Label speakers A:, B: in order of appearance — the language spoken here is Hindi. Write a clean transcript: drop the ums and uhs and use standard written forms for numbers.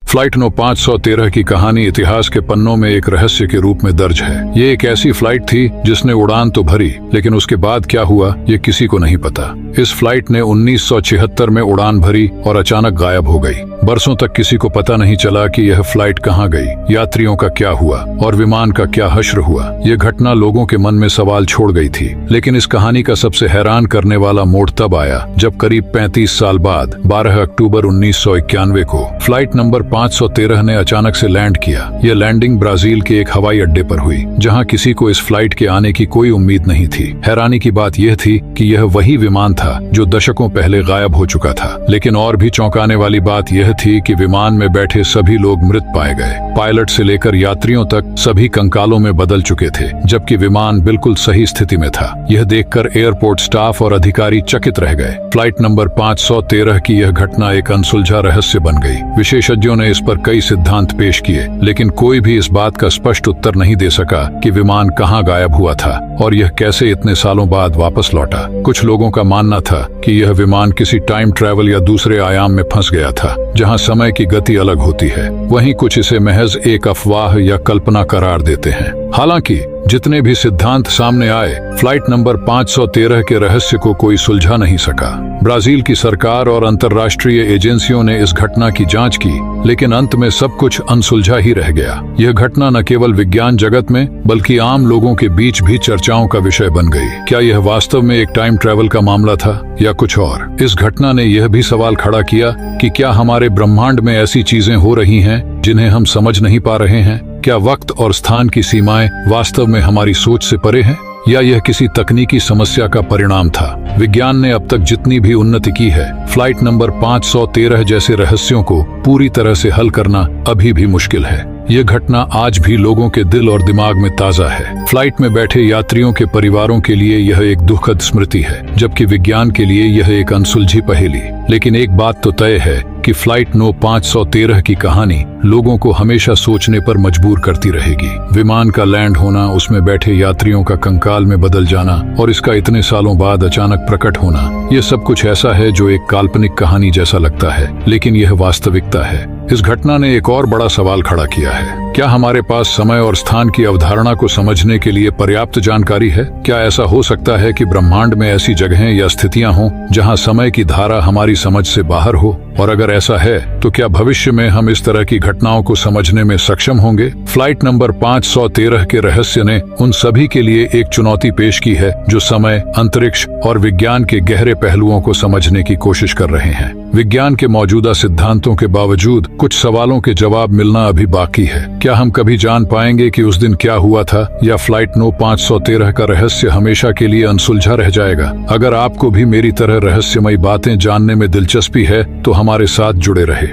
A: फ्लाइट नो 513 की कहानी इतिहास के पन्नों में एक रहस्य के रूप में दर्ज है। ये एक ऐसी फ्लाइट थी जिसने उड़ान तो भरी, लेकिन उसके बाद क्या हुआ ये किसी को नहीं पता। इस फ्लाइट ने 1976 में उड़ान भरी और अचानक गायब हो गई। बरसों तक किसी को पता नहीं चला कि यह फ्लाइट कहाँ गई, यात्रियों का क्या हुआ और विमान का क्या हश्र हुआ। यह घटना लोगों के मन में सवाल छोड़ गई थी, लेकिन इस कहानी का सबसे हैरान करने वाला मोड़ तब आया जब करीब 35 साल बाद 12 अक्टूबर 1991 को फ्लाइट नंबर 513 ने अचानक से लैंड किया। यह लैंडिंग ब्राजील के एक हवाई अड्डे पर हुई, जहां किसी को इस फ्लाइट के आने की कोई उम्मीद नहीं थी। हैरानी की बात यह थी कि यह वही विमान था जो दशकों पहले गायब हो चुका था। लेकिन और भी चौंकाने वाली बात यह थी कि विमान में बैठे सभी लोग मृत पाए गए। पायलट से लेकर यात्रियों तक सभी कंकालों में बदल चुके थे, जबकि विमान बिल्कुल सही स्थिति में था। यह देखकर एयरपोर्ट स्टाफ और अधिकारी चकित रह गए। फ्लाइट नंबर 513 की यह घटना एक अनसुलझा रहस्य बन गई। विशेषज्ञों ने इस पर कई सिद्धांत पेश किए, लेकिन कोई भी इस बात का स्पष्ट उत्तर नहीं दे सका कि विमान कहां गायब हुआ था और यह कैसे इतने सालों बाद वापस लौटा। कुछ लोगों का मानना था कि यह विमान किसी टाइम ट्रैवल या दूसरे आयाम में फंस गया था, जहां समय की गति अलग होती है। वहीं कुछ इसे महज एक अफवाह या कल्पना करार देते हैं। हालांकि जितने भी सिद्धांत सामने आए, फ्लाइट नंबर 513 के रहस्य को कोई सुलझा नहीं सका। ब्राजील की सरकार और अंतर्राष्ट्रीय एजेंसियों ने इस घटना की जांच की, लेकिन अंत में सब कुछ अनसुलझा ही रह गया। यह घटना न केवल विज्ञान जगत में बल्कि आम लोगों के बीच भी चर्चाओं का विषय बन गई। क्या यह वास्तव में एक टाइम ट्रैवल का मामला था या कुछ और? इस घटना ने यह भी सवाल खड़ा किया कि क्या हमारे ब्रह्मांड में ऐसी चीजें हो रही हैं जिन्हें हम समझ नहीं पा रहे हैं? क्या वक्त और स्थान की सीमाएं वास्तव में हमारी सोच से परे हैं, या यह किसी तकनीकी समस्या का परिणाम था? विज्ञान ने अब तक जितनी भी उन्नति की है, फ्लाइट नंबर 513 जैसे रहस्यों को पूरी तरह से हल करना अभी भी मुश्किल है। यह घटना आज भी लोगों के दिल और दिमाग में ताजा है। फ्लाइट में बैठे यात्रियों के परिवारों के लिए यह एक दुखद स्मृति है, जबकि विज्ञान के लिए यह एक अनसुलझी पहेली। लेकिन एक बात तो तय है कि फ्लाइट नो 513 की कहानी लोगों को हमेशा सोचने पर मजबूर करती रहेगी। विमान का लैंड होना, उसमें बैठे यात्रियों का कंकाल में बदल जाना और इसका इतने सालों बाद अचानक प्रकट होना, यह सब कुछ ऐसा है जो एक काल्पनिक कहानी जैसा लगता है, लेकिन यह वास्तविकता है। इस घटना ने एक और बड़ा सवाल खड़ा किया है। क्या हमारे पास समय और स्थान की अवधारणा को समझने के लिए पर्याप्त जानकारी है? क्या ऐसा हो सकता है कि ब्रह्मांड में ऐसी जगहें या स्थितियां हों जहां समय की धारा हमारी समझ से बाहर हो? और अगर ऐसा है तो क्या भविष्य में हम इस तरह की घटनाओं को समझने में सक्षम होंगे? फ्लाइट नंबर 513 के रहस्य ने उन सभी के लिए एक चुनौती पेश की है जो समय, अंतरिक्ष और विज्ञान के गहरे पहलुओं को समझने की कोशिश कर रहे हैं। विज्ञान के मौजूदा सिद्धांतों के बावजूद कुछ सवालों के जवाब मिलना अभी बाकी है। क्या हम कभी जान पाएंगे कि उस दिन क्या हुआ था, या फ्लाइट नो 513 का रहस्य हमेशा के लिए अनसुलझा रह जाएगा? अगर आपको भी मेरी तरह रहस्यमयी बातें जानने में दिलचस्पी है तो हमारे साथ जुड़े रहे।